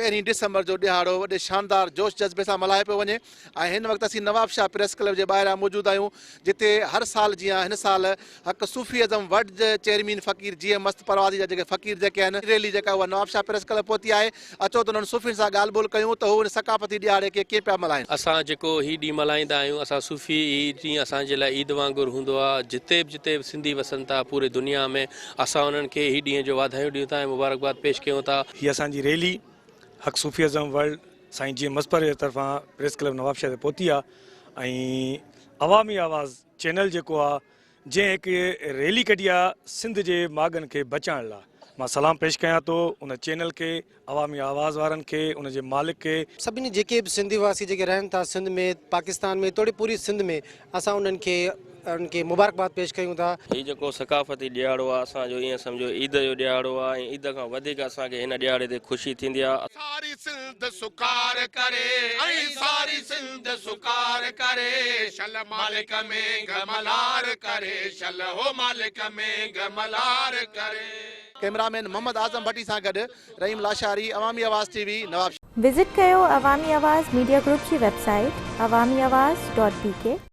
1 डिसंबर जो ॾिहाड़ो वॾे शानदार जोश जज़्बे सां मल्हाए पियो वञे ऐं हिन वक़्तु असीं नवाब शाह प्रेस क्लब जे ॿाहिरां मौजूदु आहियूं जिते हर साल जीअं हिन साल हक़ सूफ़ी अज़म वर्ल्ड जे चेयरमैन फ़क़ीर जीअं मस्त परवाज़ी जा जेके फ़क़ीर जेके आहिनि रैली जेका उहा नवाब शाह प्रेस क्लब पहुती आहे। अचो त उन्हनि सूफ़ियुनि सां ॻाल्हि ॿोल कयूं त हू हिन सक़ाफ़ती ॾिहाड़े खे कीअं पिया मल्हाइनि। असां जेको ही ॾींहुं मल्हाईंदा आहियूं असां सूफ़ी ॾींहुं असांजे लाइ ईद वांगुरु हूंदो आहे। जिते बि सिंधी वसनि था पूरे दुनिया में असां उन्हनि खे ही ॾींहं जो वाधायूं ॾियूं था ऐं मुबारकबाद पेश कयूं था। हीअ असांजी रैली हक़ सूफ़ी अज़म वर्ल्ड साईं जी मस्पर जे तरफ़ां प्रेस क्लब नवाब शाह ते पहुती आहे ऐं अवामी आवाज़ चैनल जेको आहे जंहिं हिकु रैली कढी आहे सिंध जे माॻनि खे बचाइण लाइ मां सलाम पेश कयां थो उन चैनल खे अवामी आवाज़ वारनि खे उन जे मालिक खे सभिनी जेके बि सिंधी वासी जेके रहनि था सिंध में पाकिस्तान में तोड़ी पूरी सिंध में असां उन्हनि खे मुबारकबाद पेश कयूं था। हीउ जेको सक़ाफ़ती ॾियारो आहे असांजो ईअं सम्झो ईद जो ॾियारो आहे ऐं ईद खां वधीक असांखे हिन ॾियारे ते ख़ुशी थींदी आहे। सारी सिंध सुकार करे ऐं सारी सिंध सुकार करे शल मालिक में गमलार करे शल हो मालिक में गमलार करे। कैमरामैन मोहम्मद आज़म भट्टी सां गॾु रहीम लाशारी अवामी आवाज़ टीवी नवाब। विज़िट कयो अवामी आवाज़ मीडिया ग्रुप जी वेबसाइट awamiawaz.pk